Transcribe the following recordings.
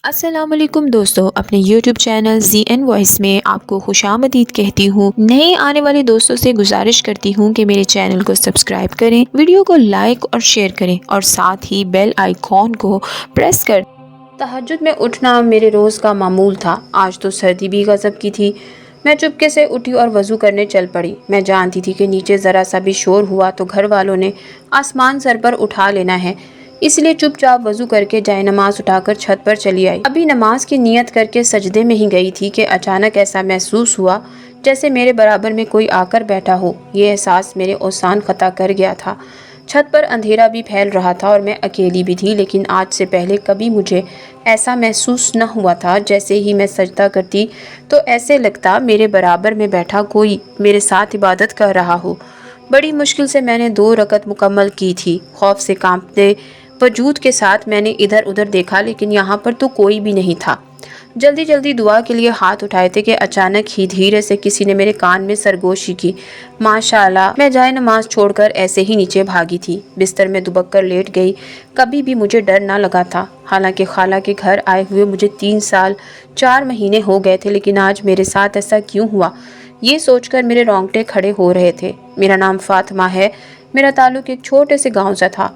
السلام علیکم دوستو، اپنے یوٹیوب چینل زی این وائس میں آپ کو خوش آمدید کہتی ہوں۔ نئے آنے والے دوستوں سے گزارش کرتی ہوں کہ میرے چینل کو سبسکرائب کریں، ویڈیو کو لائک اور شیئر کریں اور ساتھ ہی بیل آئیکن کو پریس کر دیں۔ تہجد میں اٹھنا میرے روز کا معمول تھا۔ آج تو سردی بھی غضب کی تھی۔ میں چپکے سے اٹھی اور وضو کرنے چل پڑی۔ میں جانتی تھی کہ نیچے ذرا سا بھی شور ہوا تو گھر والوں نے آسمان سر پر اٹھا لینا ہے، اس لیے چپ چاپ وضو کر کے جائے نماز اٹھا کر چھت پر چلی آئی۔ ابھی نماز کی نیت کر کے سجدے میں ہی گئی تھی کہ اچانک ایسا محسوس ہوا جیسے میرے برابر میں کوئی آ کر بیٹھا ہو۔ یہ احساس میرے اوسان خطا کر گیا تھا۔ چھت پر اندھیرا بھی پھیل رہا تھا اور میں اکیلی بھی تھی، لیکن آج سے پہلے کبھی مجھے ایسا محسوس نہ ہوا تھا۔ جیسے ہی میں سجدہ کرتی تو ایسے لگتا میرے برابر میں بیٹھا کوئی میرے ساتھ عبادت کر رہا ہو۔ بڑی مشکل سے میں نے 2 رکعت مکمل کی تھی۔ خوف سے کانپتے وجود کے ساتھ میں نے ادھر ادھر دیکھا، لیکن یہاں پر تو کوئی بھی نہیں تھا۔ جلدی جلدی دعا کے لیے ہاتھ اٹھائے تھے کہ اچانک ہی دھیرے سے کسی نے میرے کان میں سرگوشی کی۔ ماشاءاللہ، میں جائے نماز چھوڑ کر ایسے ہی نیچے بھاگی تھی۔ بستر میں دبک کر لیٹ گئی۔ کبھی بھی مجھے ڈر نہ لگا تھا، حالانکہ خالہ کے گھر آئے ہوئے مجھے 3 سال 4 مہینے ہو گئے تھے، لیکن آج میرے ساتھ ایسا کیوں ہوا، یہ سوچ کر میرے رونگٹے کھڑے ہو رہے تھے۔ میرا نام فاطمہ ہے۔ میرا تعلق ایک چھوٹے سے گاؤں سے تھا۔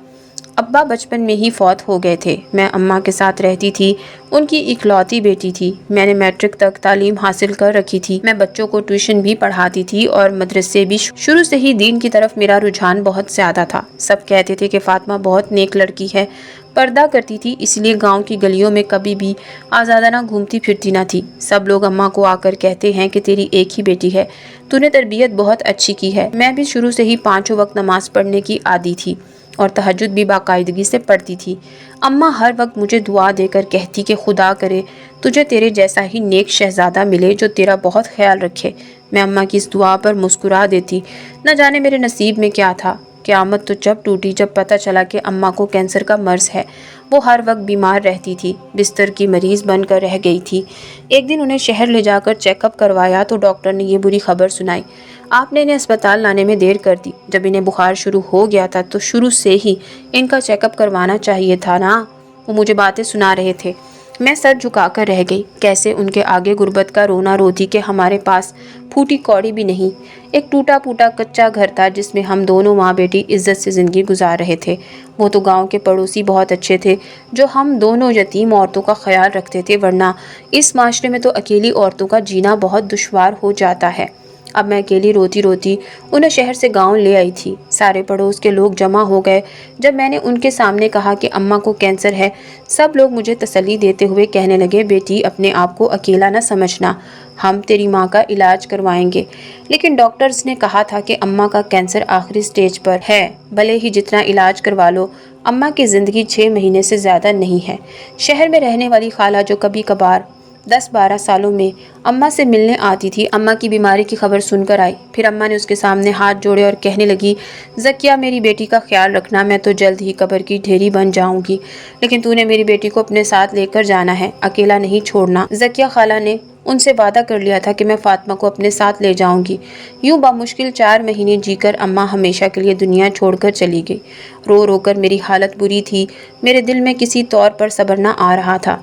ابا بچپن میں ہی فوت ہو گئے تھے۔ میں اماں کے ساتھ رہتی تھی، ان کی اکلوتی بیٹی تھی۔ میں نے میٹرک تک تعلیم حاصل کر رکھی تھی۔ میں بچوں کو ٹیوشن بھی پڑھاتی تھی اور مدرسے بھی۔ شروع سے ہی دین کی طرف میرا رجحان بہت زیادہ تھا۔ سب کہتے تھے کہ فاطمہ بہت نیک لڑکی ہے، پردہ کرتی تھی، اس لیے گاؤں کی گلیوں میں کبھی بھی آزادانہ گھومتی پھرتی نہ تھی۔ سب لوگ اماں کو آ کر کہتے ہیں کہ تیری ایک ہی بیٹی ہے، تو نے تربیت بہت اچھی کی ہے۔ میں بھی شروع سے ہی 5 وقت نماز پڑھنے کی عادی تھی اور تہجد بھی باقاعدگی سے پڑھتی تھی۔ اماں ہر وقت مجھے دعا دے کر کہتی کہ خدا کرے تجھے تیرے جیسا ہی نیک شہزادہ ملے جو تیرا بہت خیال رکھے۔ میں اماں کی اس دعا پر مسکرا دیتی۔ نہ جانے میرے نصیب میں کیا تھا۔ قیامت تو جب ٹوٹی جب پتہ چلا کہ اماں کو کینسر کا مرض ہے۔ وہ ہر وقت بیمار رہتی تھی، بستر کی مریض بن کر رہ گئی تھی۔ ایک دن انہیں شہر لے جا کر چیک اپ کروایا تو ڈاکٹر نے یہ بری خبر سنائی، آپ نے انہیں اسپتال لانے میں دیر کر دی۔ جب انہیں بخار شروع ہو گیا تھا تو شروع سے ہی ان کا چیک اپ کروانا چاہیے تھا نا۔ وہ مجھے باتیں سنا رہے تھے۔ میں سر جھکا کر رہ گئی۔ کیسے ان کے آگے غربت کا رونا روتی کہ ہمارے پاس پھوٹی کوڑی بھی نہیں۔ ایک ٹوٹا پھوٹا کچا گھر تھا جس میں ہم دونوں ماں بیٹی عزت سے زندگی گزار رہے تھے۔ وہ تو گاؤں کے پڑوسی بہت اچھے تھے جو ہم دونوں یتیم عورتوں کا خیال رکھتے تھے، ورنہ اس معاشرے میں تو اکیلی عورتوں کا جینا بہت دشوار ہو جاتا ہے۔ اب میں اکیلی روتی روتی انہیں شہر سے گاؤں لے آئی تھی۔ سارے پڑوس کے لوگ جمع ہو گئے جب میں نے ان کے سامنے کہا کہ اماں کو کینسر ہے۔ سب لوگ مجھے تسلی دیتے ہوئے کہنے لگے، بیٹی اپنے آپ کو اکیلا نہ سمجھنا، ہم تیری ماں کا علاج کروائیں گے۔ لیکن ڈاکٹرز نے کہا تھا کہ اماں کا کینسر آخری سٹیج پر ہے، بھلے ہی جتنا علاج کروا لو، اماں کی زندگی 6 مہینے سے زیادہ نہیں ہے۔ شہر میں رہنے والی خالہ جو کبھی کبھار 10-12 سالوں میں اماں سے ملنے آتی تھی، اماں کی بیماری کی خبر سن کر آئی۔ پھر اماں نے اس کے سامنے ہاتھ جوڑے اور کہنے لگی، زکیہ میری بیٹی کا خیال رکھنا، میں تو جلد ہی قبر کی ڈھیری بن جاؤں گی، لیکن تو نے میری بیٹی کو اپنے ساتھ لے کر جانا ہے، اکیلا نہیں چھوڑنا۔ زکیہ خالہ نے ان سے وعدہ کر لیا تھا کہ میں فاطمہ کو اپنے ساتھ لے جاؤں گی۔ یوں بامشکل 4 مہینے جی کر اماں ہمیشہ کے لیے دنیا چھوڑ کر چلی گئی۔ رو رو کر میری حالت بری تھی، میرے دل میں کسی طور پر صبر نہ آ رہا تھا۔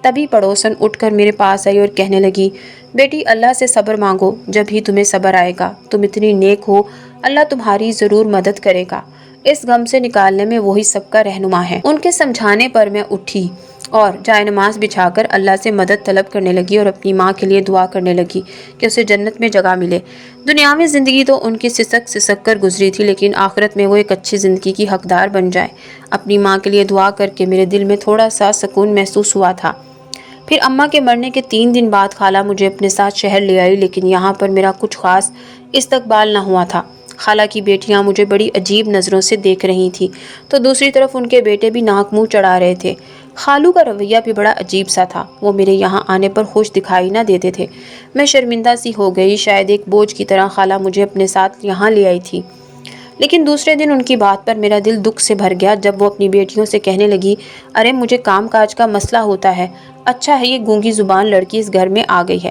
تبھی پڑوسن اٹھ کر میرے پاس آئی اور کہنے لگی، بیٹی اللہ سے صبر مانگو، جب ہی تمہیں صبر آئے گا، تم اتنی نیک ہو، اللہ تمہاری ضرور مدد کرے گا، اس غم سے نکالنے میں وہی سب کا رہنما ہے۔ ان کے سمجھانے پر میں اٹھی اور جائے نماز بچھا کر اللہ سے مدد طلب کرنے لگی اور اپنی ماں کے لیے دعا کرنے لگی کہ اسے جنت میں جگہ ملے۔ دنیاوی زندگی تو ان کی سسک سسک کر گزری تھی، لیکن آخرت میں وہ ایک اچھی زندگی کی حقدار بن جائے۔ اپنی ماں کے لیے دعا کر کے میرے دل میں تھوڑا سا سکون محسوس ہوا تھا۔ پھر اماں کے مرنے کے 3 دن بعد خالہ مجھے اپنے ساتھ شہر لے آئی، لیکن یہاں پر میرا کچھ خاص استقبال نہ ہوا تھا۔ خالہ کی بیٹیاں مجھے بڑی عجیب نظروں سے دیکھ رہی تھیں، تو دوسری طرف ان کے بیٹے بھی ناک منہ چڑھا رہے تھے۔ خالو کا رویہ بھی بڑا عجیب سا تھا، وہ میرے یہاں آنے پر خوش دکھائی نہ دیتے تھے۔ میں شرمندہ سی ہو گئی، شاید ایک بوجھ کی طرح خالہ مجھے اپنے ساتھ یہاں لے آئی تھی۔ لیکن دوسرے دن ان کی بات پر میرا دل دکھ سے بھر گیا جب وہ اپنی بیٹیوں سے کہنے لگی، ارے مجھے کام کاج کا مسئلہ ہوتا ہے، اچھا ہے یہ گونگی زبان لڑکی اس گھر میں آ گئی ہے،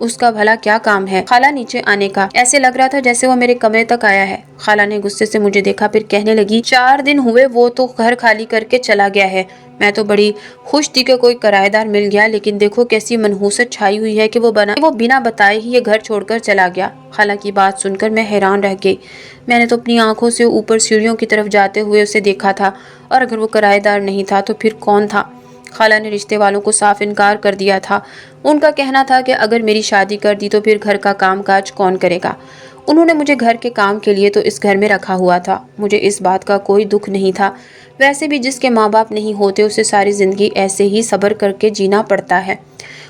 اس کا بھلا کیا کام ہے خالہ نیچے آنے کا؟ ایسے لگ رہا تھا جیسے وہ میرے کمرے تک آیا ہے۔ خالہ نے غصے سے مجھے دیکھا، پھر کہنے لگی 4 دن ہوئے وہ تو گھر خالی کر کے چلا گیا ہے۔ میں تو بڑی خوش تھی کہ کوئی کرایہ دار مل گیا، لیکن دیکھو کیسی منحوست چھائی ہوئی ہے کہ وہ بنا بتائے ہی یہ گھر چھوڑ کر چلا گیا۔ خالہ کی بات سن کر میں حیران رہ گئی۔ میں نے تو اپنی آنکھوں سے اوپر سیڑھیوں کی طرف جاتے ہوئے اسے دیکھا تھا، اور اگر وہ کرایہ دار نہیں تھا تو پھر کون تھا؟ خالہ نے رشتے والوں کو صاف انکار کر دیا تھا۔ ان کا کہنا تھا کہ اگر میری شادی کر دی تو پھر گھر کا کام کاج کون کرے گا؟ انہوں نے مجھے گھر کے کام کے لیے تو اس گھر میں رکھا ہوا تھا۔ مجھے اس بات کا کوئی دکھ نہیں تھا۔ ویسے بھی جس کے ماں باپ نہیں ہوتے اسے ساری زندگی ایسے ہی صبر کر کے جینا پڑتا ہے،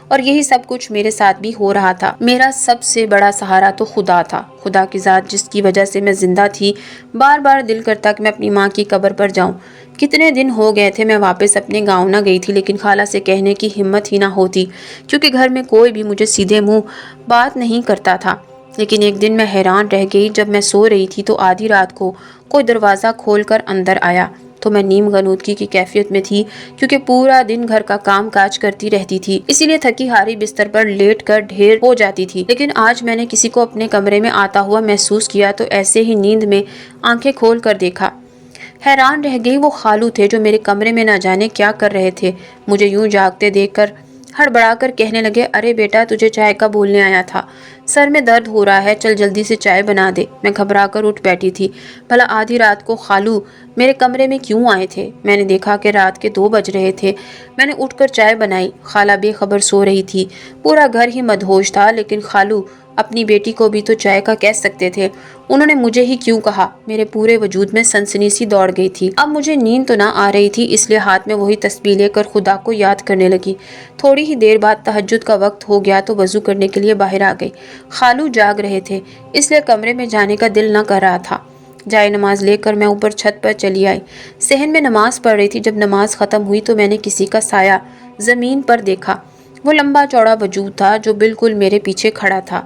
اور یہی سب کچھ میرے ساتھ بھی ہو رہا تھا۔ میرا سب سے بڑا سہارا تو خدا تھا، خدا کی ذات جس کی وجہ سے میں زندہ تھی۔ بار بار دل کرتا کہ میں اپنی ماں کی قبر پر جاؤں۔ کتنے دن ہو گئے تھے میں واپس اپنے گاؤں نہ گئی تھی، لیکن خالہ سے کہنے کی ہمت ہی نہ ہوتی، کیونکہ گھر میں کوئی بھی مجھے سیدھے منہ بات نہیں کرتا تھا۔ لیکن ایک دن میں حیران رہ گئی، جب میں سو رہی تھی تو آدھی رات کو کوئی دروازہ کھول کر اندر آیا۔ تو میں نیم غنودگی کی کیفیت میں تھی، کیونکہ پورا دن گھر کا کام کاج کرتی رہتی تھی، اسی لیے تھکی ہاری بستر پر لیٹ کر ڈھیر ہو جاتی تھی۔ لیکن آج میں نے کسی کو اپنے کمرے میں آتا ہوا محسوس کیا تو ایسے ہی نیند میں آنکھیں کھول کر دیکھا۔ حیران رہ گئی، وہ خالو تھے جو میرے کمرے میں نہ جانے کیا کر رہے تھے۔ مجھے یوں جاگتے دیکھ کر ہڑبڑا کر کہنے لگے، ارے بیٹا تجھے چائے کا بولنے آیا تھا، سر میں درد ہو رہا ہے، چل جلدی سے چائے بنا دے۔ میں گھبرا کر اٹھ بیٹھی تھی، بھلا آدھی رات کو خالو میرے کمرے میں کیوں آئے تھے؟ میں نے دیکھا کہ رات کے 2 بج رہے تھے۔ میں نے اٹھ کر چائے بنائی۔ خالہ بے خبر سو رہی تھی، پورا گھر ہی مدہوش تھا، لیکن خالو اپنی بیٹی کو بھی تو چائے کا کہہ سکتے تھے، انہوں نے مجھے ہی کیوں کہا؟ میرے پورے وجود میں سنسنی سی دوڑ گئی تھی۔ اب مجھے نیند تو نہ آ رہی تھی، اس لیے ہاتھ میں وہی تسبیح لے کر خدا کو یاد کرنے لگی۔ تھوڑی ہی دیر بعد تہجد کا وقت ہو گیا تو وضو کرنے کے لیے باہر آ گئی۔ خالو جاگ رہے تھے، اس لیے کمرے میں جانے کا دل نہ کر رہا تھا۔ جائے نماز لے کر میں اوپر چھت پر چلی آئی۔ صحن میں نماز پڑھ رہی تھی۔ جب نماز ختم ہوئی تو میں نے کسی کا سایہ زمین پر دیکھا۔ وہ لمبا چوڑا وجود تھا جو بالکل میرے پیچھے کھڑا تھا۔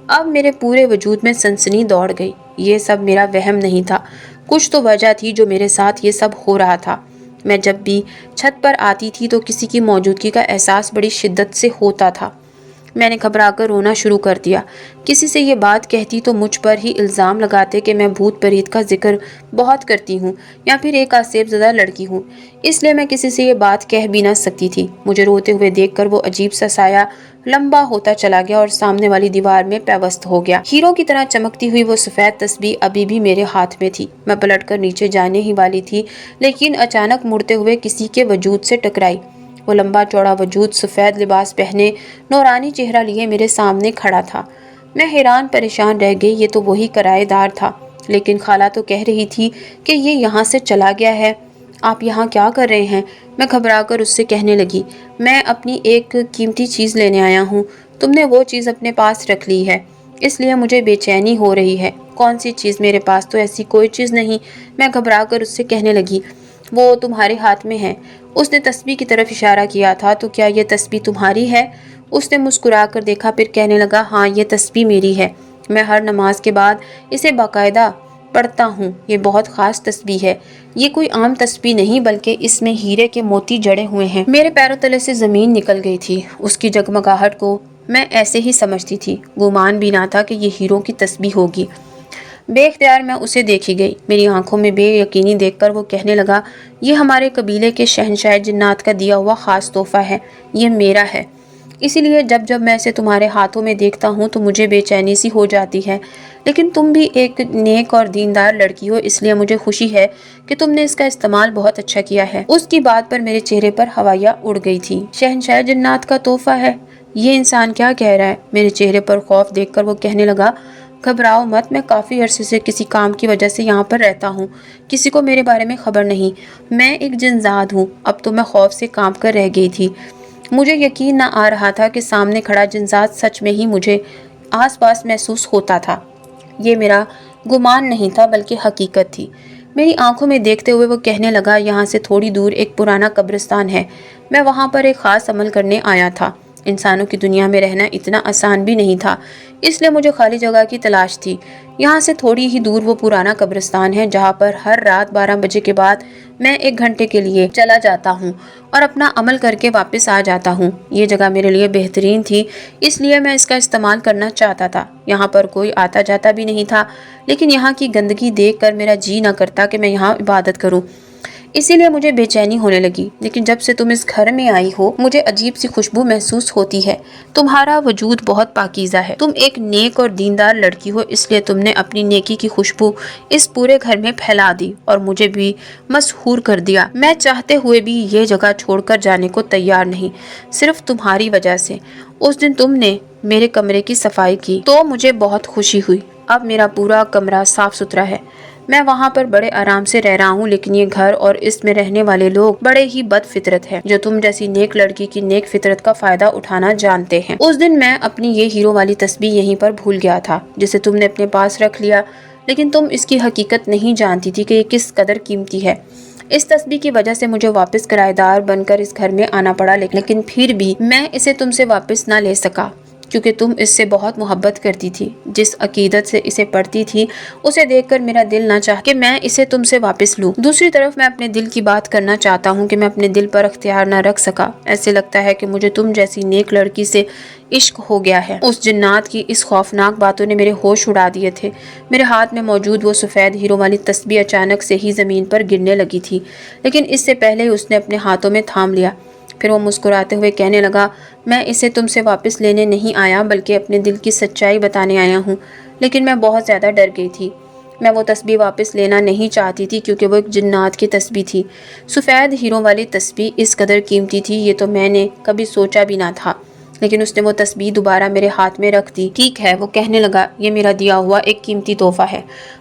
اب میرے پورے وجود میں سنسنی دوڑ گئی۔ یہ سب میرا وہم نہیں تھا، کچھ تو وجہ تھی جو میرے ساتھ یہ سب ہو رہا تھا۔ میں جب بھی چھت پر آتی تھی تو کسی کی موجودگی کا احساس بڑی شدت سے ہوتا تھا۔ میں نے گھبرا کر رونا شروع کر دیا۔ کسی سے یہ بات کہتی تو مجھ پر ہی الزام لگاتے کہ میں بھوت پریت کا ذکر بہت کرتی ہوں یا پھر ایک آسیب زدہ لڑکی ہوں، اس لیے میں کسی سے یہ بات کہہ بھی نہ سکتی تھی۔ مجھے روتے ہوئے دیکھ کر وہ عجیب سا سایہ لمبا ہوتا چلا گیا اور سامنے والی دیوار میں پیوست ہو گیا۔ ہیروں کی طرح چمکتی ہوئی وہ سفید تسبیح ابھی بھی میرے ہاتھ میں تھی۔ میں پلٹ کر نیچے جانے ہی والی تھی، لیکن اچانک مڑتے ہوئے کسی کے وجود سے ٹکرائی۔ وہ لمبا چوڑا وجود سفید لباس پہنے نورانی چہرہ لیے میرے سامنے کھڑا تھا۔ میں حیران پریشان رہ گئی، یہ تو وہی کرایہ دار تھا، لیکن خالہ تو کہہ رہی تھی کہ یہ یہاں سے چلا گیا ہے۔ آپ یہاں کیا کر رہے ہیں؟ میں گھبرا کر اس سے کہنے لگی، میں اپنی ایک قیمتی چیز لینے آیا ہوں، تم نے وہ چیز اپنے پاس رکھ لی ہے، اس لیے مجھے بے چینی ہو رہی ہے۔ کون سی چیز؟ میرے پاس تو ایسی کوئی چیز نہیں، میں گھبرا کر اس سے کہنے لگی۔ وہ تمہارے ہاتھ میں ہے۔ اس نے تسبیح کی طرف اشارہ کیا تھا۔ تو کیا یہ تسبیح تمہاری ہے؟ اس نے مسکرا کر دیکھا، پھر کہنے لگا، ہاں یہ تسبیح میری ہے، میں ہر نماز کے بعد اسے باقاعدہ پڑھتا ہوں، یہ بہت خاص تسبیح ہے، یہ کوئی عام تسبیح نہیں بلکہ اس میں ہیرے کے موتی جڑے ہوئے ہیں۔ میرے پیروں تلے سے زمین نکل گئی تھی۔ اس کی جگمگاہٹ کو میں ایسے ہی سمجھتی تھی، گمان بھی نہ تھا کہ یہ ہیروں کی تسبیح ہوگی۔ بے اختیار میں اسے دیکھی گئی۔ میری آنکھوں میں بے یقینی دیکھ کر وہ کہنے لگا، یہ ہمارے قبیلے کے شہنشاہ جنات کا دیا ہوا خاص تحفہ ہے، یہ میرا ہے، اسی لیے جب جب میں اسے تمہارے ہاتھوں میں دیکھتا ہوں تو مجھے بے چینی سی ہو جاتی ہے، لیکن تم بھی ایک نیک اور دیندار لڑکی ہو، اس لیے مجھے خوشی ہے کہ تم نے اس کا استعمال بہت اچھا کیا ہے۔ اس کی بات پر میرے چہرے پر ہوائیاں اڑ گئی تھی۔ شہنشاہ جنات کا تحفہ ہے؟ یہ انسان کیا کہہ رہا ہے؟ میرے چہرے پر خوف دیکھ کر وہ کہنے لگا، گھبراؤ مت، میں کافی عرصے سے کسی کام کی وجہ سے یہاں پر رہتا ہوں، کسی کو میرے بارے میں خبر نہیں، میں ایک جنزاد ہوں۔ اب تو میں خوف سے کانپ کر رہ گئی تھی۔ مجھے یقین نہ آ رہا تھا کہ سامنے کھڑا جنزاد سچ میں ہی مجھے آس پاس محسوس ہوتا تھا۔ یہ میرا گمان نہیں تھا بلکہ حقیقت تھی۔ میری آنکھوں میں دیکھتے ہوئے وہ کہنے لگا، یہاں سے تھوڑی دور ایک پرانا قبرستان ہے، میں وہاں پر ایک خاص عمل کرنے آیا تھا، انسانوں کی دنیا میں رہنا اتنا آسان بھی نہیں تھا، اس لیے مجھے خالی جگہ کی تلاش تھی۔ یہاں سے تھوڑی ہی دور وہ پرانا قبرستان ہے جہاں پر ہر رات 12 بجے کے بعد میں 1 گھنٹے کے لیے چلا جاتا ہوں اور اپنا عمل کر کے واپس آ جاتا ہوں۔ یہ جگہ میرے لیے بہترین تھی، اس لیے میں اس کا استعمال کرنا چاہتا تھا۔ یہاں پر کوئی آتا جاتا بھی نہیں تھا، لیکن یہاں کی گندگی دیکھ کر میرا جی نہ کرتا کہ میں یہاں عبادت کروں، اسی لیے مجھے بے چینی ہونے لگی۔ لیکن جب سے تم اس گھر میں آئی ہو مجھے عجیب سی خوشبو محسوس ہوتی ہے۔ تمہارا وجود بہت پاکیزہ ہے، تم ایک نیک اور دیندار لڑکی ہو، اس لیے تم نے اپنی نیکی کی خوشبو اس پورے گھر میں پھیلا دی اور مجھے بھی مسحور کر دیا۔ میں چاہتے ہوئے بھی یہ جگہ چھوڑ کر جانے کو تیار نہیں، صرف تمہاری وجہ سے۔ اس دن تم نے میرے کمرے کی صفائی کی تو مجھے بہت خوشی ہوئی۔ اب میرا پورا کمرہ صاف ستھرا ہے، میں وہاں پر بڑے آرام سے رہ رہا ہوں، لیکن یہ گھر اور اس میں رہنے والے لوگ بڑے ہی بد فطرت ہیں، جو تم جیسی نیک لڑکی کی نیک فطرت کا فائدہ اٹھانا جانتے ہیں۔ اس دن میں اپنی یہ ہیرو والی تسبیح یہیں پر بھول گیا تھا، جسے تم نے اپنے پاس رکھ لیا، لیکن تم اس کی حقیقت نہیں جانتی تھی کہ یہ کس قدر قیمتی ہے۔ اس تسبیح کی وجہ سے مجھے واپس کرایہ دار بن کر اس گھر میں آنا پڑا، لیکن پھر بھی میں اسے تم سے واپس نہ لے سکا، کیونکہ تم اس سے بہت محبت کرتی تھی۔ جس عقیدت سے اسے پڑھتی تھی اسے دیکھ کر میرا دل نہ چاہا کہ میں اسے تم سے واپس لوں۔ دوسری طرف میں اپنے دل کی بات کرنا چاہتا ہوں کہ میں اپنے دل پر اختیار نہ رکھ سکا۔ ایسے لگتا ہے کہ مجھے تم جیسی نیک لڑکی سے عشق ہو گیا ہے۔ اس جنات کی اس خوفناک باتوں نے میرے ہوش اڑا دیے تھے۔ میرے ہاتھ میں موجود وہ سفید ہیرو والی تسبیح اچانک سے ہی زمین پر گرنے لگی تھی، لیکن اس سے پہلے ہی اس نے اپنے ہاتھوں میں تھام لیا۔ پھر وہ مسکراتے ہوئے کہنے لگا، میں اسے تم سے واپس لینے نہیں آیا بلکہ اپنے دل کی سچائی بتانے آیا ہوں۔ لیکن میں بہت زیادہ ڈر گئی تھی۔ میں وہ تسبیح واپس لینا نہیں چاہتی تھی کیونکہ وہ ایک جنات کی تسبیح تھی۔ سفید ہیروں والی تسبیح اس قدر قیمتی تھی یہ تو میں نے کبھی سوچا بھی نہ تھا، لیکن اس نے وہ تسبیح دوبارہ میرے ہاتھ میں رکھ دی۔ ٹھیک ہے، وہ کہنے لگا، یہ میرا دیا ہوا ایک قیمتی تحفہ ہے،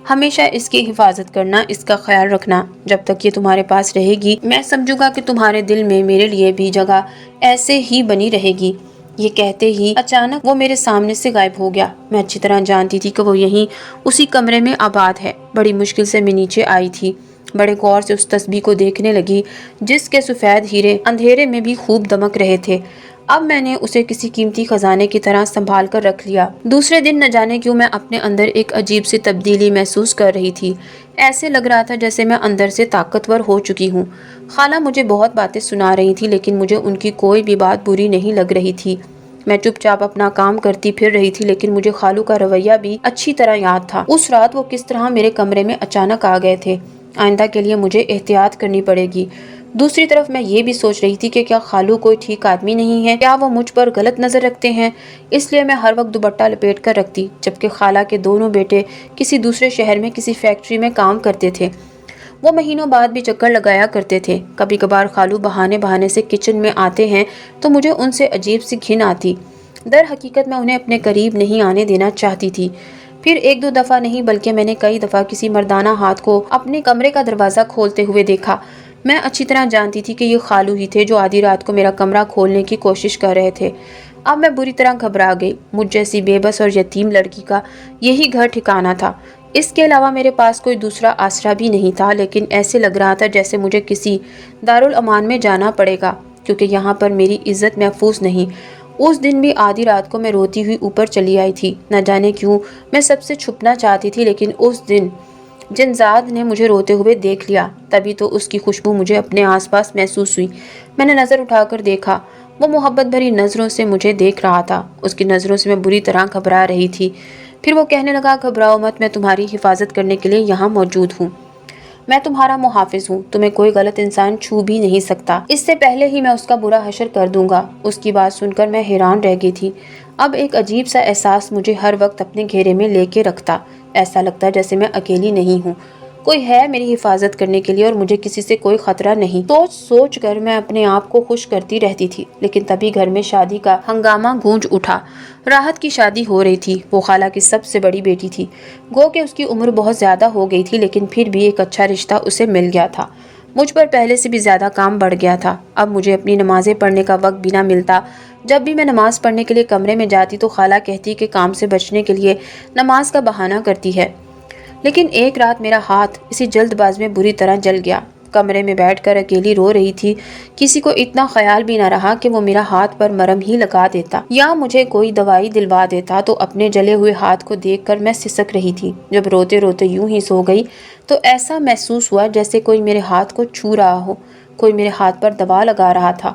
ہمیشہ اس کی حفاظت کرنا، اس کا خیال رکھنا۔ جب تک یہ تمہارے پاس رہے گی میں سمجھوں گا کہ تمہارے دل میں میرے لیے بھی جگہ ایسے ہی بنی رہے گی۔ یہ کہتے ہی اچانک وہ میرے سامنے سے غائب ہو گیا۔ میں اچھی طرح جانتی تھی کہ وہ یہیں اسی کمرے میں آباد ہے۔ بڑی مشکل سے میں نیچے آئی تھی، بڑے غور سے اس تسبیح کو دیکھنے لگی جس کے سفید ہیرے اندھیرے میں بھی خوب دمک رہے تھے۔ اب میں نے اسے کسی قیمتی خزانے کی طرح سنبھال کر رکھ لیا۔ دوسرے دن نہ جانے کیوں میں اپنے اندر ایک عجیب سی تبدیلی محسوس کر رہی تھی۔ ایسے لگ رہا تھا جیسے میں اندر سے طاقتور ہو چکی ہوں۔ خالہ مجھے بہت باتیں سنا رہی تھی لیکن مجھے ان کی کوئی بھی بات بری نہیں لگ رہی تھی۔ میں چپ چاپ اپنا کام کرتی پھر رہی تھی، لیکن مجھے خالو کا رویہ بھی اچھی طرح یاد تھا۔ اس رات وہ کس طرح میرے کمرے میں اچانک آ گئے تھے۔ آئندہ کے لیے مجھے احتیاط کرنی پڑے گی۔ دوسری طرف میں یہ بھی سوچ رہی تھی کہ کیا خالو کوئی ٹھیک آدمی نہیں ہے، کیا وہ مجھ پر غلط نظر رکھتے ہیں، اس لیے میں ہر وقت دوپٹہ لپیٹ کر رکھتی، جبکہ خالہ کے دونوں بیٹے کسی دوسرے شہر میں کسی فیکٹری میں کام کرتے تھے۔ وہ مہینوں بعد بھی چکر لگایا کرتے تھے۔ کبھی کبھار خالو بہانے سے کچن میں آتے ہیں تو مجھے ان سے عجیب سی گھن آتی۔ در حقیقت میں انہیں اپنے قریب نہیں آنے دینا چاہتی تھی۔ پھر 1-2 دفعہ نہیں بلکہ میں نے کئی دفعہ کسی مردانہ ہاتھ کو اپنے کمرے کا دروازہ کھولتے ہوئے دیکھا۔ میں اچھی طرح جانتی تھی کہ یہ خالو ہی تھے جو آدھی رات کو میرا کمرہ کھولنے کی کوشش کر رہے تھے۔ اب میں بری طرح گھبرا گئی۔ مجھ جیسی بے بس اور یتیم لڑکی کا یہی گھر ٹھکانہ تھا، اس کے علاوہ میرے پاس کوئی دوسرا آسرا بھی نہیں تھا، لیکن ایسے لگ رہا تھا جیسے مجھے کسی دارالامان میں جانا پڑے گا کیونکہ یہاں پر میری عزت محفوظ نہیں۔ اس دن بھی آدھی رات کو میں روتی ہوئی اوپر چلی آئی تھی۔ نہ جانے کیوں میں سب سے چھپنا چاہتی تھی، لیکن اس دن جنزاد نے مجھے روتے ہوئے دیکھ لیا، تبھی تو اس کی خوشبو مجھے اپنے آس پاس محسوس ہوئی۔ میں نے نظر اٹھا کر دیکھا، وہ محبت بھری نظروں سے مجھے دیکھ رہا تھا۔ اس کی نظروں سے میں بری طرح گھبرا رہی تھی۔ پھر وہ کہنے لگا، گھبراؤ مت، میں تمہاری حفاظت کرنے کے لیے یہاں موجود ہوں، میں تمہارا محافظ ہوں، تمہیں کوئی غلط انسان چھو بھی نہیں سکتا، اس سے پہلے ہی میں اس کا برا حشر کر دوں گا۔ اس کی بات سن کر میں حیران رہ گئی تھی۔ اب ایک عجیب سا احساس مجھے ہر وقت اپنے گھیرے میں لے کے رکھتا، ایسا لگتا جیسے میں اکیلی نہیں ہوں، کوئی ہے میری حفاظت کرنے کے لیے اور مجھے کسی سے کوئی خطرہ نہیں۔ سوچ کر میں اپنے آپ کو خوش کرتی رہتی تھی، لیکن تبھی گھر میں شادی کا ہنگامہ گونج اٹھا۔ راحت کی شادی ہو رہی تھی، وہ خالہ کی سب سے بڑی بیٹی تھی۔ گو کہ اس کی عمر بہت زیادہ ہو گئی تھی، لیکن پھر بھی ایک اچھا رشتہ اسے مل گیا تھا۔ مجھ پر پہلے سے بھی زیادہ کام بڑھ گیا تھا۔ اب مجھے اپنی نمازیں پڑھنے کا وقت بھی نہ ملتا۔ جب بھی میں نماز پڑھنے کے لیے کمرے میں جاتی تو خالہ کہتی کہ کام سے بچنے کے لیے نماز کا بہانہ کرتی ہے، لیکن ایک رات میرا ہاتھ اسی جلد باز میں بری طرح جل گیا۔ کمرے میں بیٹھ کر اکیلی رو رہی تھی۔ کسی کو اتنا خیال بھی نہ رہا کہ وہ میرا ہاتھ پر مرہم ہی لگا دیتا یا مجھے کوئی دوائی دلوا دیتا، تو اپنے جلے ہوئے ہاتھ کو دیکھ کر میں سسک رہی تھی۔ جب روتے روتے یوں ہی سو گئی تو ایسا محسوس ہوا جیسے کوئی میرے ہاتھ کو چھو رہا ہو، کوئی میرے ہاتھ پر دوا لگا رہا تھا۔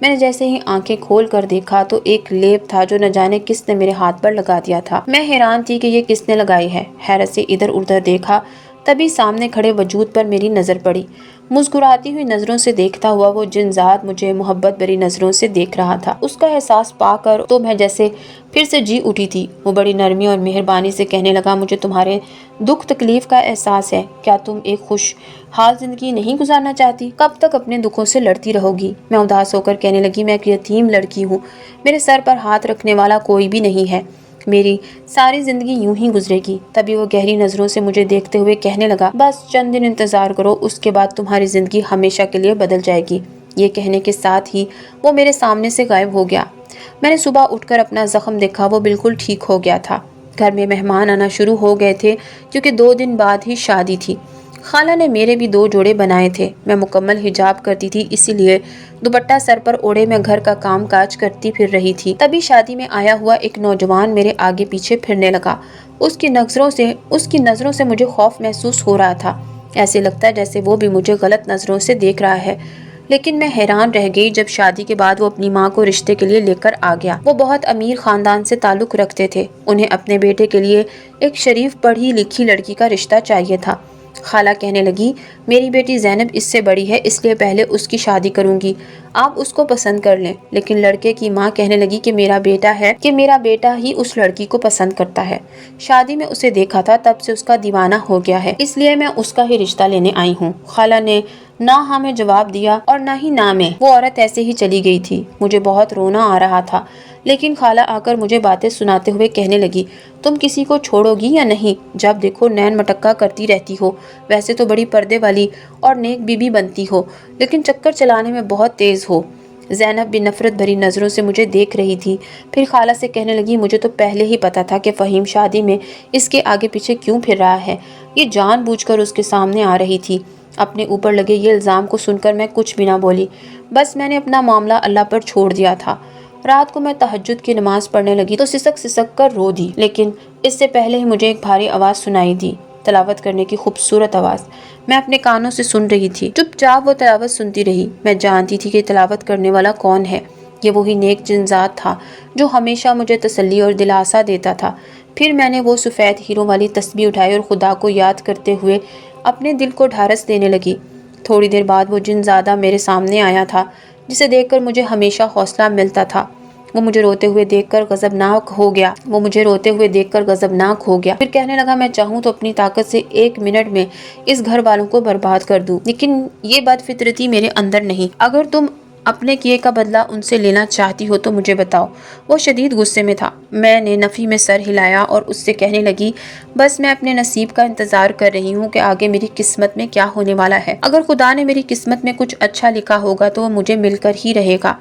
میں نے جیسے ہی آنکھیں کھول کر دیکھا تو ایک لیپ تھا جو نہ جانے کس نے میرے ہاتھ پر لگا دیا تھا۔ میں حیران تھی کہ یہ کس نے لگائی ہے۔ حیرت سے ادھر ادھر دیکھا، تبھی سامنے کھڑے وجود پر میری نظر پڑی۔ مسکراتی ہوئی نظروں سے دیکھتا ہوا وہ جن ذات مجھے محبت بھری نظروں سے دیکھ رہا تھا، اس کا احساس پا کر تو میں جیسے پھر سے جی اٹھی تھی۔ وہ بڑی نرمی اور مہربانی سے کہنے لگا، مجھے تمہارے دکھ تکلیف کا احساس ہے۔ کیا تم ایک خوش حال زندگی نہیں گزارنا چاہتی؟ کب تک اپنے دکھوں سے لڑتی رہو گی؟ میں اداس ہو کر کہنے لگی، میں ایک یتیم لڑکی ہوں، میرے سر پر ہاتھ رکھنے والا کوئی بھی نہیں ہے، میری ساری زندگی یوں ہی گزرے گی۔ تبھی وہ گہری نظروں سے مجھے دیکھتے ہوئے کہنے لگا، بس چند دن انتظار کرو، اس کے بعد تمہاری زندگی ہمیشہ کے لیے بدل جائے گی۔ یہ کہنے کے ساتھ ہی وہ میرے سامنے سے غائب ہو گیا۔ میں نے صبح اٹھ کر اپنا زخم دیکھا، وہ بالکل ٹھیک ہو گیا تھا۔ گھر میں مہمان آنا شروع ہو گئے تھے کیونکہ 2 دن بعد ہی شادی تھی۔ خالہ نے میرے بھی 2 جوڑے بنائے تھے۔ میں مکمل حجاب کرتی تھی، اسی لیے دوپٹہ سر پر اوڑھے میں گھر کا کام کاج کرتی پھر رہی تھی۔ تبھی شادی میں آیا ہوا ایک نوجوان میرے آگے پیچھے پھرنے لگا۔ اس کی نظروں سے مجھے خوف محسوس ہو رہا تھا، ایسے لگتا ہے جیسے وہ بھی مجھے غلط نظروں سے دیکھ رہا ہے۔ لیکن میں حیران رہ گئی جب شادی کے بعد وہ اپنی ماں کو رشتے کے لیے لے کر آ گیا۔ وہ بہت امیر خاندان سے تعلق رکھتے تھے، انہیں اپنے بیٹے کے لیے ایک شریف پڑھی لکھی لڑکی کا رشتہ چاہیے تھا۔ خالہ کہنے لگی، میری بیٹی زینب اس سے بڑی ہے، اس لیے پہلے اس کی شادی کروں گی، آپ اس کو پسند کر لیں۔ لیکن لڑکے کی ماں کہنے لگی کہ میرا بیٹا ہی اس لڑکی کو پسند کرتا ہے، شادی میں اسے دیکھا تھا تب سے اس کا دیوانہ ہو گیا ہے، اس لیے میں اس کا ہی رشتہ لینے آئی ہوں۔ خالہ نے نہ ہاں میں جواب دیا اور نہ ہی نہ میں، وہ عورت ایسے ہی چلی گئی تھی۔ مجھے بہت رونا آ رہا تھا، لیکن خالہ آ کر مجھے باتیں سناتے ہوئے کہنے لگی، تم کسی کو چھوڑو گی یا نہیں؟ جب دیکھو نین مٹکا کرتی رہتی ہو، ویسے تو بڑی پردے والی اور نیک بیوی بنتی ہو، لیکن چکر چلانے میں بہت تیز ہو۔ زینب بھی نفرت بھری نظروں سے مجھے دیکھ رہی تھی۔ پھر خالہ سے کہنے لگی، مجھے تو پہلے ہی پتا تھا کہ فہیم شادی میں اس کے آگے پیچھے کیوں پھر رہا ہے، یہ جان بوجھ کر اس کے سامنے آ رہی تھی۔ اپنے اوپر لگے یہ الزام کو سن کر میں کچھ بھی نہ بولی، بس میں نے اپنا معاملہ اللہ پر چھوڑ دیا تھا۔ رات کو میں تہجد کی نماز پڑھنے لگی تو سسک کر رو دی، لیکن اس سے پہلے ہی مجھے ایک بھاری آواز سنائی دی، تلاوت کرنے کی خوبصورت آواز۔ میں اپنے کانوں سے سن رہی تھی، چپ چاپ وہ تلاوت سنتی رہی۔ میں جانتی تھی کہ تلاوت کرنے والا کون ہے، یہ وہی نیک جن ذات تھا جو ہمیشہ مجھے تسلی اور دلاسا دیتا تھا۔ پھر میں نے وہ سفید ہیروں والی تسبیح اٹھائی اور خدا کو یاد کرتے ہوئے اپنے دل کو ڈھارس دینے لگی۔ تھوڑی دیر بعد وہ جن زادہ میرے سامنے آیا تھا جسے دیکھ کر مجھے ہمیشہ حوصلہ ملتا تھا۔ وہ مجھے روتے ہوئے دیکھ کر غضبناک ہو گیا۔ پھر کہنے لگا، میں چاہوں تو اپنی طاقت سے 1 منٹ میں اس گھر والوں کو برباد کر دوں، لیکن یہ بد فطرتی میرے اندر نہیں۔ اگر تم اپنے کیے کا بدلہ ان سے لینا چاہتی ہو تو مجھے بتاؤ۔ وہ شدید غصے میں تھا۔ میں نے نفی میں سر ہلایا اور اس سے کہنے لگی، بس میں اپنے نصیب کا انتظار کر رہی ہوں کہ آگے میری قسمت میں کیا ہونے والا ہے۔ اگر خدا نے میری قسمت میں کچھ اچھا لکھا ہوگا تو وہ مجھے مل کر ہی رہے گا،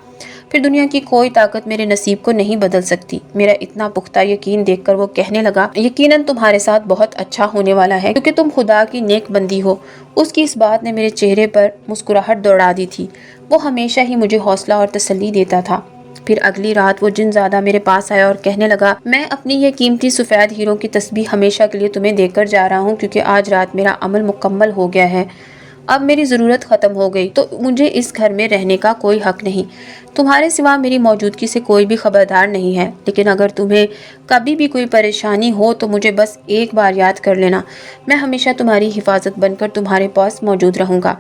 پھر دنیا کی کوئی طاقت میرے نصیب کو نہیں بدل سکتی۔ میرا اتنا پختہ یقین دیکھ کر وہ کہنے لگا، یقیناً تمہارے ساتھ بہت اچھا ہونے والا ہے کیونکہ تم خدا کی نیک بندی ہو۔ اس کی اس بات نے میرے چہرے پر مسکراہٹ دوڑا دی تھی۔ وہ ہمیشہ ہی مجھے حوصلہ اور تسلی دیتا تھا۔ پھر اگلی رات وہ جن زادہ میرے پاس آیا اور کہنے لگا، میں اپنی یہ قیمتی سفید ہیروں کی تسبیح ہمیشہ کے لیے تمہیں دے کر جا رہا ہوں کیونکہ آج رات میرا عمل مکمل ہو گیا ہے، اب میری ضرورت ختم ہو گئی تو مجھے اس گھر میں رہنے کا کوئی حق نہیں۔ تمہارے سوا میری موجودگی سے کوئی بھی خبردار نہیں ہے، لیکن اگر تمہیں کبھی بھی کوئی پریشانی ہو تو مجھے بس ایک بار یاد کر لینا، میں ہمیشہ تمہاری حفاظت بن کر تمہارے پاس موجود رہوں گا،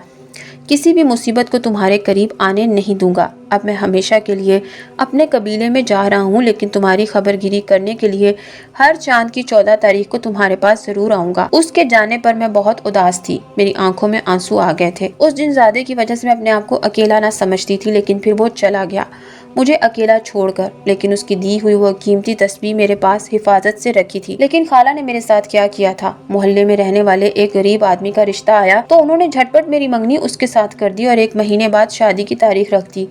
کسی بھی مصیبت کو تمہارے قریب آنے نہیں دوں گا۔ اب میں ہمیشہ کے لیے اپنے قبیلے میں جا رہا ہوں، لیکن تمہاری خبر گیری کرنے کے لیے ہر چاند کی 14 تاریخ کو تمہارے پاس ضرور آؤں گا۔ اس کے جانے پر میں بہت اداس تھی، میری آنکھوں میں آنسو آ گئے تھے۔ اس جن زادے کی وجہ سے میں اپنے آپ کو اکیلا نہ سمجھتی تھی، لیکن پھر وہ چلا گیا مجھے اکیلا چھوڑ کر، لیکن اس کی دی ہوئی وہ قیمتی تسبیح میرے پاس حفاظت سے رکھی تھی۔ لیکن خالہ نے میرے ساتھ کیا کیا تھا، محلے میں رہنے والے ایک غریب آدمی کا رشتہ آیا تو انہوں نے جھٹ پٹ میری منگنی اس کے ساتھ کر دی اور 1 مہینے بعد شادی کی تاریخ رکھ دی۔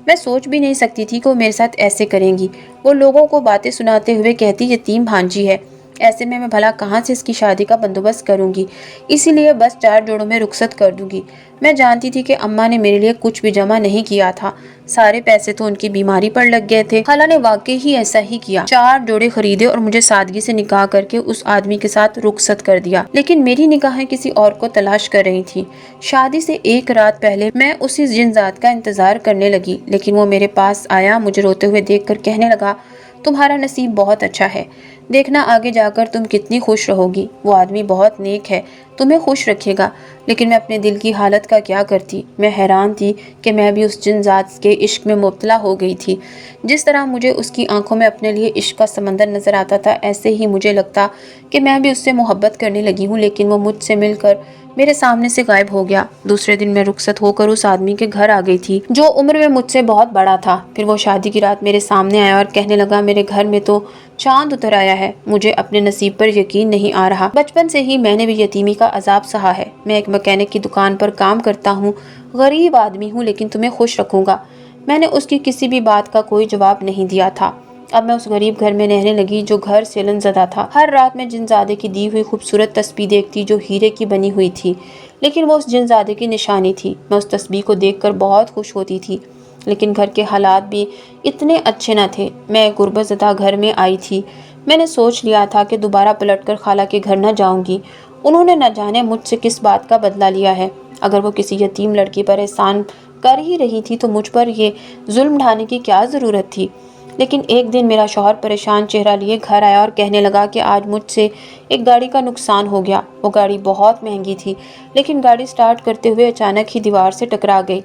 میں سوچ بھی نہیں سکتی تھی کہ وہ میرے ساتھ ایسے کریں گی۔ وہ لوگوں کو باتیں سناتے ہوئے کہتی، یتیم بھانجی ہے، ایسے میں بھلا کہاں سے اس کی شادی کا بندوبست کروں گی؟ اسی لیے بس 4 جوڑوں میں رخصت کر دوں گی۔ میں جانتی تھی کہ اماں نے میرے لیے کچھ بھی جمع نہیں کیا تھا، سارے پیسے تو ان کی بیماری پر لگ گئے تھے۔ خالہ نے واقعی ہی ایسا ہی کیا، 4 جوڑے خریدے اور مجھے سادگی سے نکاح کر کے اس آدمی کے ساتھ رخصت کر دیا۔ لیکن میری نگاہیں کسی اور کو تلاش کر رہی تھی۔ شادی سے 1 رات پہلے میں اسی جن ذات کا انتظار کرنے لگی، لیکن وہ میرے پاس آیا، مجھے روتے ہوئے دیکھ کر کہنے لگا، تمہارا نصیب بہت اچھا ہے، دیکھنا آگے جا کر تم کتنی خوش رہو گی، وہ آدمی بہت نیک ہے، تمہیں خوش رکھے گا۔ لیکن میں اپنے دل کی حالت کا کیا کرتی؟ میں حیران تھی کہ میں بھی اس جن ذات کے عشق میں مبتلا ہو گئی تھی۔ جس طرح مجھے اس کی آنکھوں میں اپنے لیے عشق کا سمندر نظر آتا تھا، ایسے ہی مجھے لگتا کہ میں بھی اس سے محبت کرنے لگی ہوں، لیکن وہ مجھ سے مل کر میرے سامنے سے غائب ہو گیا۔ دوسرے دن میں رخصت ہو کر اس آدمی کے گھر آ گئی تھی جو عمر میں مجھ سے بہت بڑا تھا۔ پھر وہ شادی کی رات میرے سامنے آیا اور کہنے لگا، میرے گھر میں تو چاند اتر آیا ہے، مجھے اپنے نصیب پر یقین نہیں آ رہا۔ بچپن سے ہی میں نے بھی یتیمی کا عذاب سہا ہے، میں ایک مکینک کی دکان پر کام کرتا ہوں، غریب آدمی ہوں، لیکن تمہیں خوش رکھوں گا۔ میں نے اس کی کسی بھی بات کا کوئی جواب نہیں دیا تھا۔ اب میں اس غریب گھر میں رہنے لگی جو گھر سیلن زدہ تھا۔ ہر رات میں جن زادے کی دی ہوئی خوبصورت تسبیح دیکھتی جو ہیرے کی بنی ہوئی تھی، لیکن وہ اس جن زادے کی نشانی تھی۔ میں اس تسبیح کو دیکھ کر بہت خوش ہوتی تھی، لیکن گھر کے حالات بھی اتنے اچھے نہ تھے۔ میں ایک غربت زدہ گھر میں آئی تھی، میں نے سوچ لیا تھا کہ دوبارہ پلٹ کر خالہ کے گھر نہ جاؤں گی۔ انہوں نے نہ جانے مجھ سے کس بات کا بدلہ لیا ہے۔ اگر وہ کسی یتیم لڑکی پر احسان کر ہی رہی تھی تو مجھ پر یہ ظلم ڈھانے کی کیا ضرورت تھی؟ لیکن ایک دن میرا شوہر پریشان چہرہ لیے گھر آیا اور کہنے لگا کہ آج مجھ سے ایک گاڑی کا نقصان ہو گیا۔ وہ گاڑی بہت مہنگی تھی، لیکن گاڑی سٹارٹ کرتے ہوئے اچانک ہی دیوار سے ٹکرا گئی۔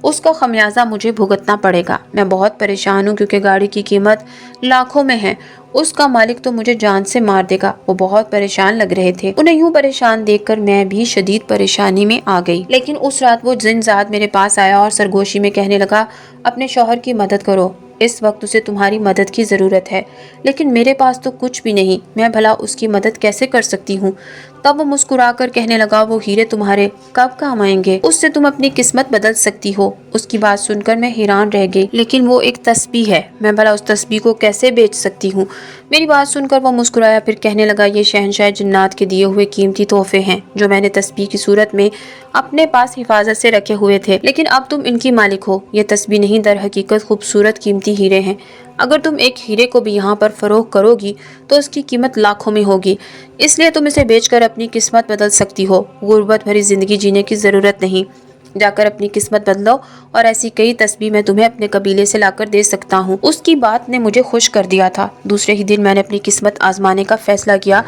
اس کا خمیازہ مجھے بھگتنا پڑے گا۔ میں بہت پریشان ہوں کیونکہ گاڑی کی قیمت لاکھوں میں ہے۔ اس کا مالک تو مجھے جان سے مار دے گا۔ وہ بہت پریشان لگ رہے تھے۔ انہیں یوں پریشان دیکھ کر میں بھی شدید پریشانی میں آ گئی۔ لیکن اس رات وہ جن ذات میرے پاس آیا اور سرگوشی میں کہنے لگا، اپنے شوہر کی مدد کرو، اس وقت اسے تمہاری مدد کی ضرورت ہے۔ لیکن میرے پاس تو کچھ بھی نہیں، میں بھلا اس کی مدد کیسے کر سکتی ہوں؟ تب وہ مسکرا کر کہنے لگا، وہ ہیرے تمہارے کب کام آئیں گے؟ اس سے تم اپنی قسمت بدل سکتی ہو۔ اس کی بات سن کر میں حیران رہ گئی۔ لیکن وہ ایک تسبیح ہے، میں بھلا اس تسبیح کو کیسے بیچ سکتی ہوں؟ میری بات سن کر وہ مسکرایا، پھر کہنے لگا، یہ شہنشاہ جنات کے دیے ہوئے قیمتی تحفے ہیں جو میں نے تسبیح کی صورت میں اپنے پاس حفاظت سے رکھے ہوئے تھے، لیکن اب تم ان کی مالک ہو۔ یہ تسبیح نہیں، در حقیقت خوبصورت قیمتی ہیرے ہیں۔ اگر تم ایک ہیرے کو بھی یہاں پر فروخت کرو گی تو اس کی قیمت لاکھوں میں ہوگی، اس لیے تم اسے بیچ کر اپنی قسمت بدل سکتی ہو۔ غربت بھری زندگی جینے کی ضرورت نہیں، جا کر اپنی قسمت بدلو، اور ایسی کئی تسبیح میں تمہیں اپنے قبیلے سے لا کر دے سکتا ہوں۔ اس کی بات نے مجھے خوش کر دیا تھا۔ دوسرے ہی دن میں نے اپنی قسمت آزمانے کا فیصلہ کیا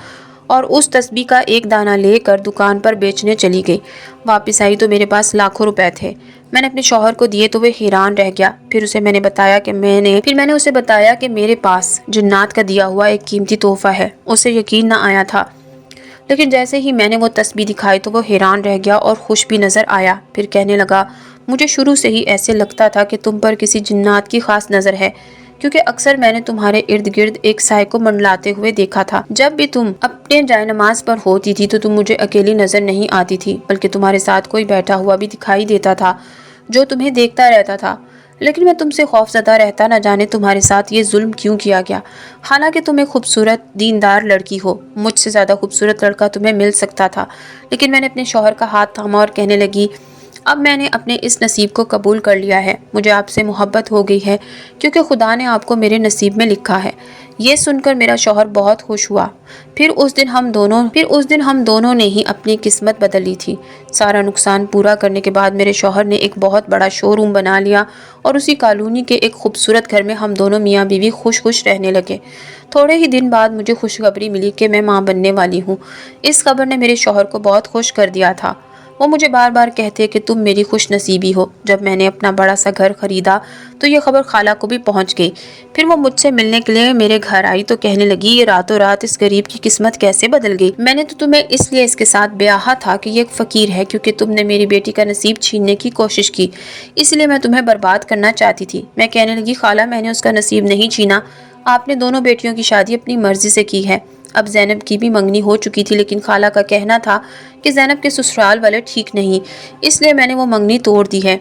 اور اس تسبیح کا ایک دانہ لے کر دکان پر بیچنے چلی گئی۔ واپس آئی تو میرے پاس لاکھوں روپے تھے۔ میں نے اپنے شوہر کو دیے تو وہ حیران رہ گیا۔ پھر میں نے اسے بتایا کہ میرے پاس جنات کا دیا ہوا ایک قیمتی تحفہ ہے۔ اسے یقین نہ آیا تھا، لیکن جیسے ہی میں نے وہ تسبیح دکھائی تو وہ حیران رہ گیا اور خوش بھی نظر آیا۔ پھر کہنے لگا، مجھے شروع سے ہی ایسے لگتا تھا کہ تم پر کسی جنات کی خاص نظر ہے، کیونکہ اکثر میں نے تمہارے ارد گرد ایک سائے کو منڈلاتے ہوئے دیکھا تھا۔ جب بھی تم اپنے جائے نماز پر ہوتی تھی تو تم مجھے اکیلی نظر نہیں آتی تھی، بلکہ تمہارے ساتھ کوئی بیٹھا ہوا بھی دکھائی دیتا تھا جو تمہیں دیکھتا رہتا تھا۔ لیکن میں تم سے خوف زدہ رہتا، نہ جانے تمہارے ساتھ یہ ظلم کیوں کیا گیا، حالانکہ تم ایک خوبصورت دیندار لڑکی ہو۔ مجھ سے زیادہ خوبصورت لڑکا تمہیں مل سکتا تھا۔ لیکن میں نے اپنے شوہر کا ہاتھ تھاما اور کہنے لگی، اب میں نے اپنے اس نصیب کو قبول کر لیا ہے، مجھے آپ سے محبت ہو گئی ہے کیونکہ خدا نے آپ کو میرے نصیب میں لکھا ہے۔ یہ سن کر میرا شوہر بہت خوش ہوا۔ پھر اس دن ہم دونوں نے ہی اپنی قسمت بدل لی تھی۔ سارا نقصان پورا کرنے کے بعد میرے شوہر نے ایک بہت بڑا شو روم بنا لیا اور اسی کالونی کے ایک خوبصورت گھر میں ہم دونوں میاں بیوی خوش رہنے لگے۔ تھوڑے ہی دن بعد مجھے خوشخبری ملی کہ میں ماں بننے والی ہوں۔ اس خبر نے میرے شوہر کو بہت خوش کر دیا تھا۔ وہ مجھے بار بار کہتے کہ تم میری خوش نصیبی ہو۔ جب میں نے اپنا بڑا سا گھر خریدا تو یہ خبر خالہ کو بھی پہنچ گئی۔ پھر وہ مجھ سے ملنے کے لیے میرے گھر آئی تو کہنے لگی، یہ راتوں رات اس غریب کی قسمت کیسے بدل گئی؟ میں نے تو تمہیں اس لیے اس کے ساتھ بیاہا تھا کہ یہ ایک فقیر ہے، کیونکہ تم نے میری بیٹی کا نصیب چھیننے کی کوشش کی، اس لیے میں تمہیں برباد کرنا چاہتی تھی۔ میں کہنے لگی، خالہ میں نے اس کا نصیب نہیں چھینا، آپ نے دونوں بیٹیوں کی شادی اپنی مرضی سے کی ہے۔ اب زینب کی بھی منگنی ہو چکی تھی، لیکن خالہ کا کہنا تھا کہ زینب کے سسرال والے ٹھیک نہیں، اس لیے میں نے وہ منگنی توڑ دی ہے۔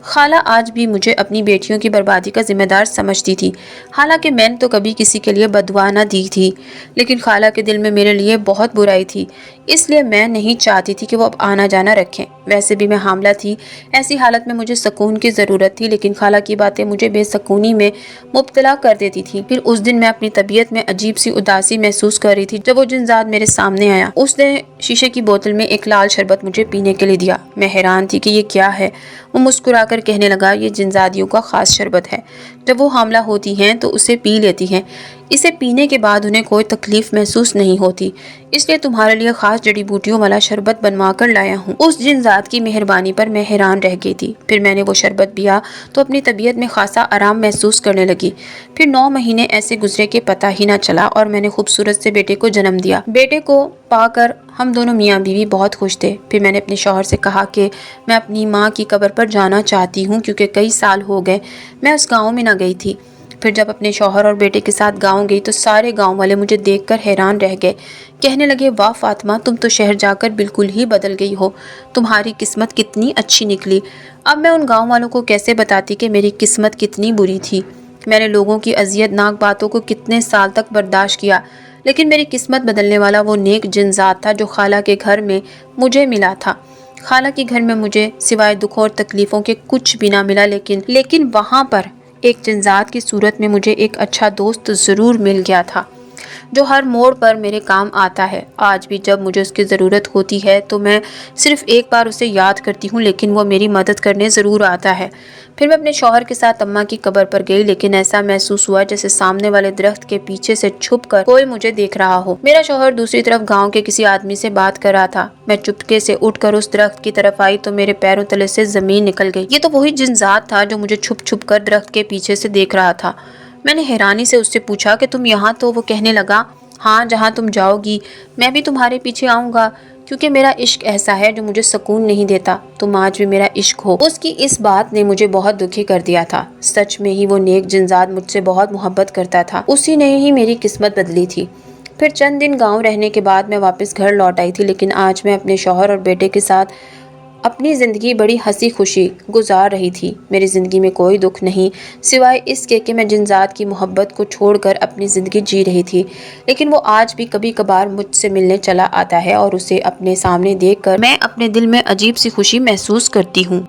خالہ آج بھی مجھے اپنی بیٹیوں کی بربادی کا ذمہ دار سمجھتی تھی، حالانکہ میں نے تو کبھی کسی کے لیے بد دعا نہ دی تھی، لیکن خالہ کے دل میں میرے لیے بہت برائی تھی، اس لیے میں نہیں چاہتی تھی کہ وہ اب آنا جانا رکھیں۔ ویسے بھی میں حاملہ تھی، ایسی حالت میں مجھے سکون کی ضرورت تھی، لیکن خالہ کی باتیں مجھے بے سکونی میں مبتلا کر دیتی تھی۔ پھر اس دن میں اپنی طبیعت میں عجیب سی اداسی محسوس کر رہی تھی جب وہ جنزاد میرے سامنے آیا۔ اس نے شیشے کی بوتل میں ایک لال شربت مجھے پینے کے لیے دیا۔ میں حیران تھی کہ یہ کیا ہے۔ وہ مسکرا کر کہنے لگا، یہ جنزادیوں کا خاص شربت ہے، جب وہ حاملہ ہوتی ہیں تو اسے پی لیتی ہیں، اسے پینے کے بعد انہیں کوئی تکلیف محسوس نہیں ہوتی، اس لیے تمہارے لیے خاص جڑی بوٹیوں والا شربت بنوا کر لایا ہوں۔ اس جنزاد کی مہربانی پر میں حیران رہ گئی تھی۔ پھر میں نے وہ شربت پیا تو اپنی طبیعت میں خاصا آرام محسوس کرنے لگی۔ پھر 9 مہینے ایسے گزرے کہ پتہ ہی نہ چلا اور میں نے خوبصورت سے بیٹے کو جنم دیا۔ بیٹے کو پا کر ہم دونوں میاں بیوی بہت خوش تھے۔ پھر میں نے اپنے شوہر سے کہا کہ میں اپنی ماں کی قبر پر جانا چاہتی ہوں، کیونکہ کئی سال ہو گئے میں اس گاؤں میں نہ گئی تھی۔ پھر جب اپنے شوہر اور بیٹے کے ساتھ گاؤں گئی تو سارے گاؤں والے مجھے دیکھ کر حیران رہ گئے، کہنے لگے، واہ فاطمہ، تم تو شہر جا کر بالکل ہی بدل گئی ہو، تمہاری قسمت کتنی اچھی نکلی۔ اب میں ان گاؤں والوں کو کیسے بتاتی کہ میری قسمت کتنی بری تھی۔ میں نے لوگوں کی اذیت ناک باتوں کو کتنے سال تک برداشت کیا، لیکن میری قسمت بدلنے والا وہ نیک جنزاد تھا جو خالہ کے گھر میں مجھے ملا تھا۔ خالہ کے گھر میں مجھے سوائے دکھوں اور تکلیفوں کے کچھ بھی نہ ملا، لیکن وہاں پر ایک جنزاد کی صورت میں مجھے ایک اچھا دوست ضرور مل گیا تھا جو ہر موڑ پر میرے کام آتا ہے۔ آج بھی جب مجھے اس کی ضرورت ہوتی ہے تو میں صرف ایک بار اسے یاد کرتی ہوں، لیکن وہ میری مدد کرنے ضرور آتا ہے۔ پھر میں اپنے شوہر کے ساتھ اماں کی قبر پر گئی، لیکن ایسا محسوس ہوا جیسے سامنے والے درخت کے پیچھے سے چھپ کر کوئی مجھے دیکھ رہا ہو۔ میرا شوہر دوسری طرف گاؤں کے کسی آدمی سے بات کر رہا تھا۔ میں چپکے سے اٹھ کر اس درخت کی طرف آئی تو میرے پیروں تلے سے زمین نکل گئی۔ یہ تو وہی جنزاد تھا جو مجھے چھپ چھپ کر درخت کے پیچھے سے دیکھ رہا تھا۔ میں نے حیرانی سے اس سے پوچھا کہ تم یہاں؟ تو وہ کہنے لگا، ہاں، جہاں تم جاؤ گی میں بھی تمہارے پیچھے آؤں گا، کیونکہ میرا عشق ایسا ہے جو مجھے سکون نہیں دیتا، تم آج بھی میرا عشق ہو۔ اس کی اس بات نے مجھے بہت دکھی کر دیا تھا۔ سچ میں ہی وہ نیک جنزاد مجھ سے بہت محبت کرتا تھا، اسی نے ہی میری قسمت بدلی تھی۔ پھر چند دن گاؤں رہنے کے بعد میں واپس گھر لوٹ آئی تھی، لیکن آج میں اپنے شوہر اور بیٹے کے ساتھ اپنی زندگی بڑی ہنسی خوشی گزار رہی تھی۔ میری زندگی میں کوئی دکھ نہیں، سوائے اس کے کہ میں جنزاد کی محبت کو چھوڑ کر اپنی زندگی جی رہی تھی، لیکن وہ آج بھی کبھی کبھار مجھ سے ملنے چلا آتا ہے اور اسے اپنے سامنے دیکھ کر میں اپنے دل میں عجیب سی خوشی محسوس کرتی ہوں۔